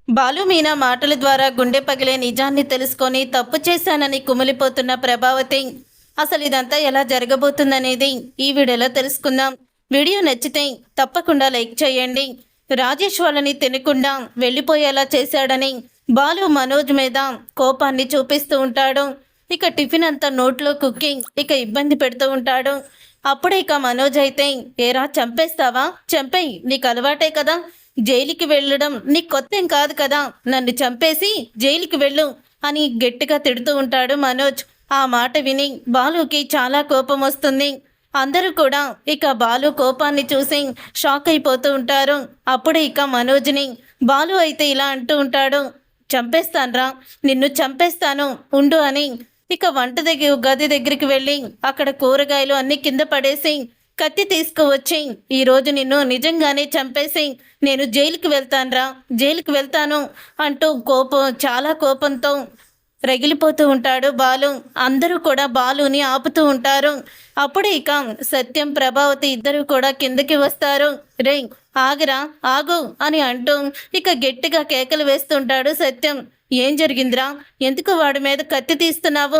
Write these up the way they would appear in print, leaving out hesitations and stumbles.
బాలు మీనా మాటల ద్వారా గుండె పగిలే నిజాన్ని తెలుసుకొని తప్పు చేశానని కుమిలిపోతున్న ప్రభావతి అసలు ఇదంతా ఎలా జరగబోతుందనేది ఈ వీడియోలో తెలుసుకుందాం. వీడియో నచ్చితే తప్పకుండా లైక్ చేయండి. రాజేష్ వాళ్ళని తినకుండా వెళ్ళిపోయేలా చేశాడని బాలు మనోజ్ మీద కోపాన్ని చూపిస్తూ ఉంటాడు. ఇక టిఫిన్ అంతా నోట్లో కుకింగ్ ఇక ఇబ్బంది పెడుతూ ఉంటాడు. అప్పుడే ఇక మనోజ్ అయితే, ఏరా చంపేస్తావా, చంపేయి, నీకు అలవాటే కదా, జైలుకి వెళ్ళడం నీకు కొత్తేం కాదు కదా, నన్ను చంపేసి జైలుకి వెళ్ళు అని గట్టిగా తిడుతూ ఉంటాడు మనోజ్. ఆ మాట విని బాలుకి చాలా కోపం వస్తుంది. అందరూ కూడా ఇక బాలు కోపాన్ని చూసి షాక్ అయిపోతూ ఉంటారు. అప్పుడే ఇక మనోజ్ని బాలు అయితే ఇలా అంటూ ఉంటాడు, చంపేస్తాన్రా, నిన్ను చంపేస్తాను ఉండు అని ఇక గది దగ్గరికి వెళ్ళి అక్కడ కూరగాయలు అన్ని కింద పడేసి కత్తి తీసుకువచ్చి, ఈరోజు నిన్ను నిజంగానే చంపేసి నేను జైలుకి వెళ్తానురా, జైలుకి వెళ్తాను అంటూ చాలా కోపంతో రగిలిపోతూ ఉంటాడు బాలు. అందరూ కూడా బాలుని ఆపుతూ ఉంటారు. అప్పుడే ఇక సత్యం ప్రభావతి ఇద్దరు కూడా కిందకి వస్తారు. రే ఆగరా, ఆగు అని అంటూ ఇక గట్టిగా కేకలు వేస్తుంటాడు సత్యం. ఏం జరిగిందిరా, ఎందుకు వాడి మీద కత్తి తీస్తున్నావు,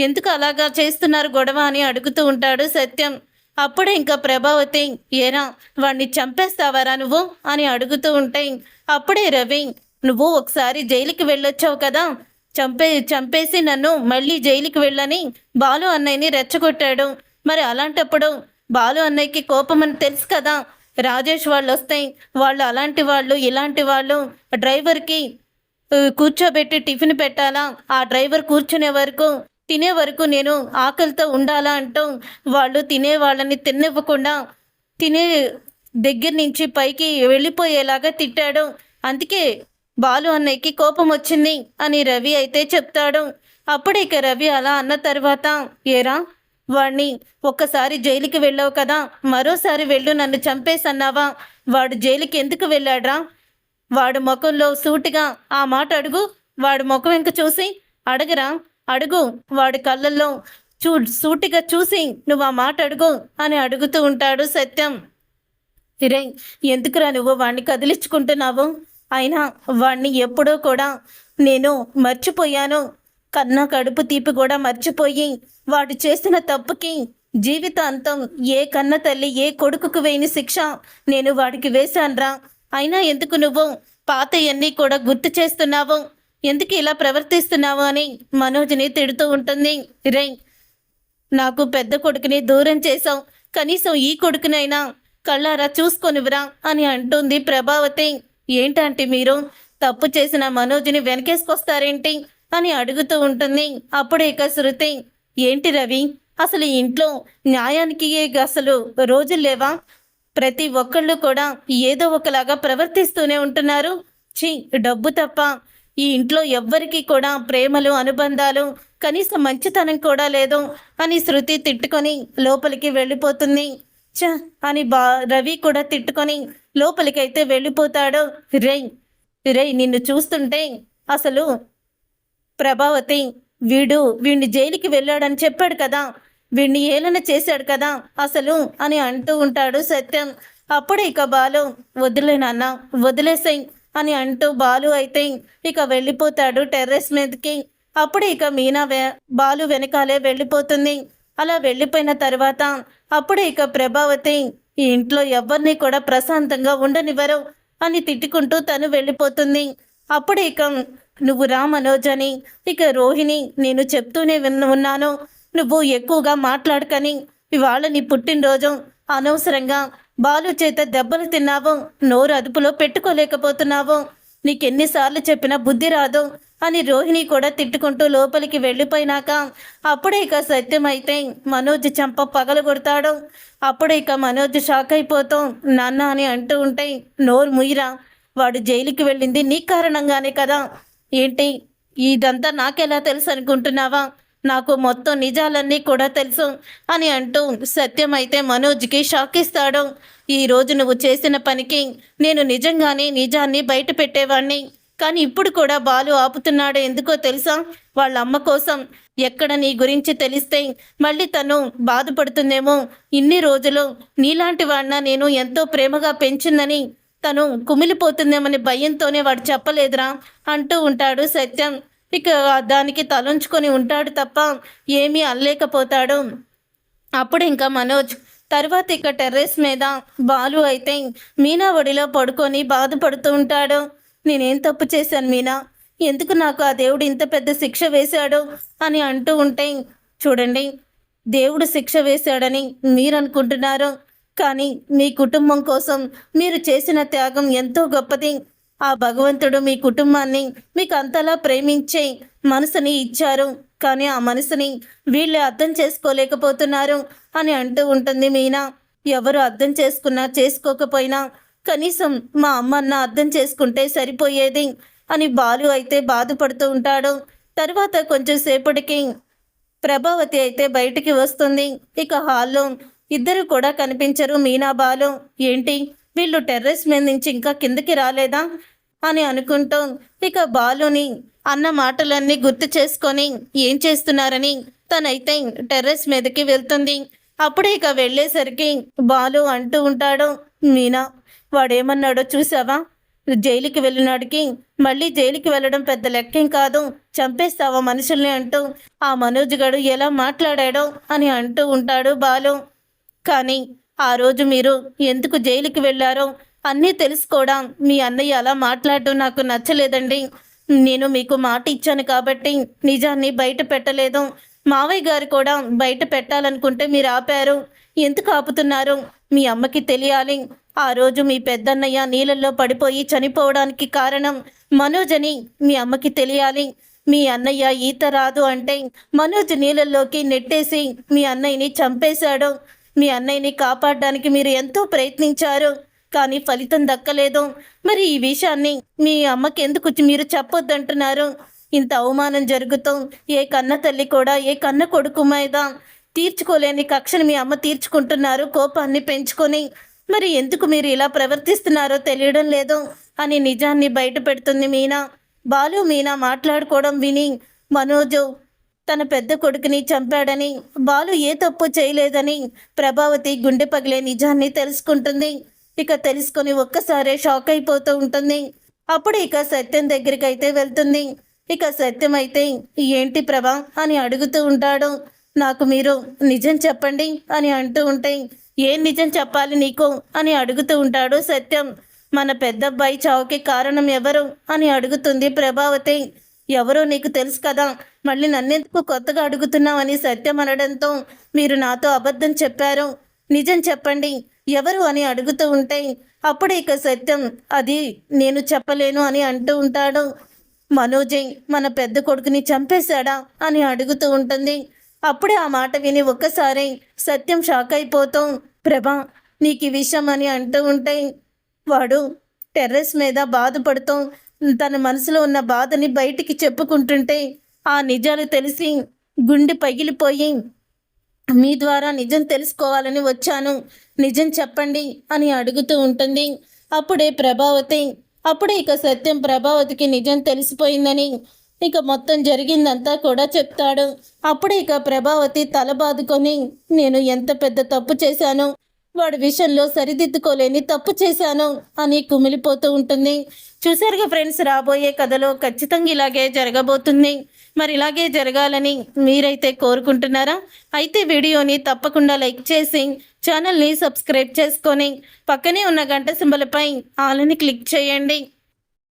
ఎందుకు అలాగా చేస్తున్నారు గొడవ అని అడుగుతూ ఉంటాడు సత్యం. అప్పుడే ఇంకా ప్రభావతి, ఏరా వాడిని చంపేస్తావారా నువ్వు అని అడుగుతూ ఉంటే అప్పుడే రవి, నువ్వు ఒకసారి జైలుకి వెళ్ళొచ్చావు కదా, చంపేసి నన్ను మళ్ళీ జైలుకి వెళ్ళని బాలు అన్నయ్యని రెచ్చగొట్టాడు. మరి అలాంటప్పుడు బాలు అన్నయ్యకి కోపం అని తెలుసు కదా, రాజేష్ వాళ్ళు వస్తే వాళ్ళు అలాంటి వాళ్ళు ఇలాంటి వాళ్ళు డ్రైవర్కి కూర్చోబెట్టి టిఫిన్ పెట్టాలా, ఆ డ్రైవర్ కూర్చునే వరకు తినే వరకు నేను ఆకలితో ఉండాలా అంటూ వాళ్ళు తినే వాళ్ళని తినివ్వకుండా తినే దగ్గర నుంచి పైకి వెళ్ళిపోయేలాగా తిట్టాడు. అందుకే బాలు అన్నయ్యకి కోపం వచ్చింది అని రవి అయితే చెప్తాడు. అప్పుడు ఇక రవి అలా అన్న తర్వాత, ఏరా వాడిని ఒక్కసారి జైలుకి వెళ్ళావు కదా, మరోసారి వెళ్ళు నన్ను చంపేసన్నావా, వాడు జైలుకి ఎందుకు వెళ్ళాడ్రా, వాడు ముఖంలో సూటిగా ఆ మాట అడుగు, వాడు ముఖం ఇంక చూసి అడగరా, అడుగు, వాడి కళ్ళల్లో సూటిగా చూసి నువ్వు ఆ మాట అడుగు అని అడుగుతూ ఉంటాడు సత్యం. రే ఎందుకురా నువ్వు వాడిని కదిలించుకుంటున్నావు, అయినా వాడిని ఎప్పుడో కూడా నేను మర్చిపోయాను, కన్నా కడుపు తీపి కూడా మర్చిపోయి వాడు చేసిన తప్పుకి జీవితాంతం ఏ కన్న తల్లి ఏ కొడుకుకు వేయని శిక్ష నేను వాడికి వేశాన్రా, అయినా ఎందుకు నువ్వు పాతయన్నీ కూడా గుర్తు చేస్తున్నావు, ఎందుకు ఇలా ప్రవర్తిస్తున్నావు అని మనోజ్ని తిడుతూ ఉంటుంది. రే నాకు పెద్ద కొడుకుని దూరం చేసావు, కనీసం ఈ కొడుకునైనా కళ్ళారా చూసుకొనివ్వరా అని అంటుంది ప్రభావతి. ఏంటంటే మీరు తప్పు చేసిన మనోజ్ని వెనకేసుకొస్తారేంటి అని అడుగుతూ ఉంటుంది. అప్పుడే ఇక శృతి, ఏంటి రవి, అసలు ఇంట్లో న్యాయానికి అసలు రోజులు లేవా, ప్రతి ఒక్కళ్ళు కూడా ఏదో ఒకలాగా ప్రవర్తిస్తూనే ఉంటున్నారు, డబ్బు తప్ప ఈ ఇంట్లో ఎవ్వరికీ కూడా ప్రేమలు అనుబంధాలు కనీసం మంచితనం కూడా లేదు అని శృతి తిట్టుకొని లోపలికి వెళ్ళిపోతుంది. అని రవి కూడా తిట్టుకొని లోపలికైతే వెళ్ళిపోతాడు. రే నిన్ను చూస్తుంటే అసలు ప్రభావతి వీడిని జైలుకి వెళ్ళాడని చెప్పాడు కదా, వీడిని ఏలన చేశాడు కదా అసలు అని అంటూ ఉంటాడు సత్యం. అప్పుడు ఇక బాలు, వదిలే నాన్న, వదిలేసాయి అని అంటూ బాలు అయితే ఇక వెళ్ళిపోతాడు టెర్రస్ మీదకి. అప్పుడు ఇక మీనా బాలు వెనకాలే వెళ్ళిపోతుంది. అలా వెళ్ళిపోయిన తర్వాత అప్పుడు ఇక ప్రభావతి, ఈ ఇంట్లో ఎవరిని కూడా ప్రశాంతంగా ఉండనివ్వరు అని తిట్టుకుంటూ తను వెళ్ళిపోతుంది. అప్పుడు ఇక నువ్వు రా మనోజ్ అని ఇక రోహిణి, నేను చెప్తూనే ఉన్నాను, నువ్వు ఎక్కువగా మాట్లాడకని, ఇవాళ నీ పుట్టినరోజు, అనవసరంగా బాలు చేత దెబ్బలు తిన్నావు, నోరు అదుపులో పెట్టుకోలేకపోతున్నావు, నీకెన్నిసార్లు చెప్పినా బుద్ధి రాదు అని రోహిణి కూడా తిట్టుకుంటూ లోపలికి వెళ్ళిపోయినాక అప్పుడే ఇక సత్యం అయితే మనోజ్ చంప పగలగొడతాడు. అప్పుడే ఇక మనోజ్ షాక్ అయిపోతూ నాన్న అని అంటూ ఉంటే, నోరు ముయ్యిరా, వాడు జైలుకి వెళ్ళింది నీ కారణంగానే కదా, ఏంటి ఇదంతా నాకెలా తెలుసు అనుకుంటున్నావా, నాకు మొత్తం నిజాలన్నీ కూడా తెలుసు అని అంటూ సత్యం అయితే మనోజ్కి షాక్ ఇస్తాడు. ఈరోజు నువ్వు చేసిన పనికి నేను నిజంగానే నిజాన్ని బయట పెట్టేవాడిని, కానీ ఇప్పుడు కూడా బాలు ఆపుతున్నాడు, ఎందుకో తెలుసా, వాళ్ళ అమ్మ కోసం. ఎక్కడ నీ గురించి తెలిస్తే మళ్ళీ తను బాధపడుతుందేమో, ఇన్ని రోజులు నీలాంటి వాడిన నేను ఎంతో ప్రేమగా పెంచిందని తను కుమిలిపోతుందేమని భయంతోనే వాడు చెప్పలేదురా అంటూ ఉంటాడు సత్యం. ఇక దానికి తలంచుకొని ఉంటాడు తప్ప ఏమీ అనలేకపోతాడు. అప్పుడు ఇంకా మనోజ్ తర్వాత ఇక టెర్రస్ మీద బాలు అయితే మీనా ఒడిలో పడుకొని బాధపడుతూ ఉంటాడు. నేనేం తప్పు చేశాను మీనా, ఎందుకు నాకు ఆ దేవుడు ఇంత పెద్ద శిక్ష వేశాడు అని అంటూ ఉంటే, చూడండి దేవుడు శిక్ష వేశాడని మీరు అనుకుంటున్నారు, కానీ మీ కుటుంబం కోసం మీరు చేసిన త్యాగం ఎంతో గొప్పది. ఆ భగవంతుడు మీ కుటుంబాన్ని మీకు అంతలా ప్రేమించే మనసుని ఇచ్చారు, కానీ ఆ మనసుని వీళ్ళే అర్థం చేసుకోలేకపోతున్నారు అని అంటూ ఉంటుంది మీనా. ఎవరు అర్థం చేసుకున్నా చేసుకోకపోయినా కనీసం మా అమ్మన్న అర్థం చేసుకుంటే సరిపోయేది అని బాలు అయితే బాధపడుతూ ఉంటాడు. తర్వాత కొంచెం సేపటికి ప్రభావతి అయితే బయటికి వస్తుంది. ఇక హాల్లో ఇద్దరు కూడా కనిపించరు మీనా బాలు. ఏంటి వీళ్ళు టెర్రస్ మీద నుంచి ఇంకా కిందకి రాలేదా అని అనుకుంటూ ఇక బాలుని అన్న మాటలన్నీ గుర్తు చేసుకొని ఏం చేస్తున్నారని తనైతే టెర్రస్ మీదకి వెళ్తుంది. అప్పుడే ఇక వెళ్ళేసరికి బాలు అంటూ ఉంటాడు, మీనా వాడేమన్నాడో చూసావా, జైలుకి వెళ్ళినాడికి మళ్ళీ జైలుకి వెళ్ళడం పెద్ద లెక్కేం కాదు, చంపేస్తావా మనుషుల్ని అంటూ ఆ మనోజ్ గడు ఎలా మాట్లాడాడో అని అంటూ ఉంటాడు బాలు. కానీ ఆ రోజు మీరు ఎందుకు జైలుకి వెళ్ళారో అన్నీ తెలుసుకోవడం మీ అన్నయ్య అలా మాట్లాడటం నాకు నచ్చలేదండి. నేను మీకు మాట ఇచ్చాను కాబట్టి నిజాన్ని బయట పెట్టలేదు. మావయ్య గారు కూడా బయట పెట్టాలనుకుంటే మీరు ఆపారు. ఎందుకు ఆపుతున్నారు? మీ అమ్మకి తెలియాలి. ఆ రోజు మీ పెద్దన్నయ్య నీళ్ళల్లో పడిపోయి చనిపోవడానికి కారణం మనోజ్ అని మీ అమ్మకి తెలియాలి. మీ అన్నయ్య ఈత రాదు అంటే మనోజ్ నీళ్ళల్లోకి నెట్టేసి మీ అన్నయ్యని చంపేశాడు. మీ అన్నయ్యని కాపాడడానికి మీరు ఎంతో ప్రయత్నించారు, కానీ ఫలితం దక్కలేదు. మరి ఈ విషయాన్ని మీ అమ్మకి ఎందుకు మీరు చెప్పొద్దంటున్నారు? ఇంత అవమానం జరుగుతూ ఏ కన్న తల్లి కూడా ఏ కన్న కొడుకు మీద తీర్చుకోలేని కక్షను మీ అమ్మ తీర్చుకుంటున్నారు కోపాన్ని పెంచుకొని. మరి ఎందుకు మీరు ఇలా ప్రవర్తిస్తున్నారో తెలియడం లేదు అని నిజాన్ని బయట పెడుతుంది మీనా. బాలు మీనా మాట్లాడుకోవడం విని మనోజు తన పెద్ద కొడుకుని చంపాడని, బాలు ఏ తప్పు చేయలేదని ప్రభావతి గుండె పగిలే నిజాన్ని తెలుసుకుంటుంది. ఇక తెలుసుకొని ఒక్కసారే షాక్ అయిపోతూ ఉంటుంది. అప్పుడు ఇక సత్యం దగ్గరికి అయితే వెళ్తుంది. ఇక సత్యం అయితే ఏంటి ప్రభా అని అడుగుతూ ఉంటాడు. నాకు మీరు నిజం చెప్పండి అని అంటూ ఉంటే, ఏం నిజం చెప్పాలి నీకు అని అడుగుతూ ఉంటాడు సత్యం. మన పెద్దబ్బాయి చావుకి కారణం ఎవరు అని అడుగుతుంది ప్రభావతి. ఎవరో నీకు తెలుసు కదా, మళ్ళీ నన్నెందుకు కొత్తగా అడుగుతున్నావని సత్యం అనడంతో, మీరు నాతో అబద్ధం చెప్పారు, నిజం చెప్పండి ఎవరు అని అడుగుతూ ఉంటే, అప్పుడు ఇక సత్యం అది నేను చెప్పలేను అని అంటూ ఉంటాడు. మనోజే మన పెద్ద కొడుకుని చంపేశాడా అని అడుగుతూ ఉంటుంది. అప్పుడే ఆ మాట విని ఒక్కసారి సత్యం షాక్ అయిపోతాం. ప్రభా నీకు ఈ విషయం అని అంటూ ఉంటే, వాడు టెర్రస్ మీద బాధపడుతూ తన మనసులో ఉన్న బాధని బయటికి చెప్పుకుంటుంటే ఆ నిజాలు తెలిసి గుండె పగిలిపోయి మీ ద్వారా నిజం తెలుసుకోవాలని వచ్చాను, నిజం చెప్పండి అని అడుగుతూ ఉంటుంది. అప్పుడే ఇక సత్యం ప్రభావతికి నిజం తెలిసిపోయిందని ఇక మొత్తం జరిగిందంతా కూడా చెప్తాడు. అప్పుడే ఇక ప్రభావతి తల బాదుకొని, నేను ఎంత పెద్ద తప్పు చేశాను, వాడి విషయంలో సరిదిద్దుకోలేని తప్పు చేశాను అని కుమిలిపోతూ ఉంటుంది. చూసారుగా ఫ్రెండ్స్, రాబోయే కథలో ఖచ్చితంగా ఇలాగే జరగబోతుంది. మరి ఇలాగే జరగాలని మీరైతే కోరుకుంటున్నారా? అయితే వీడియోని తప్పకుండా లైక్ చేసి ఛానల్ని సబ్స్క్రైబ్ చేసుకొని పక్కనే ఉన్న గంట సింబల్పై ఆల్ని క్లిక్ చేయండి.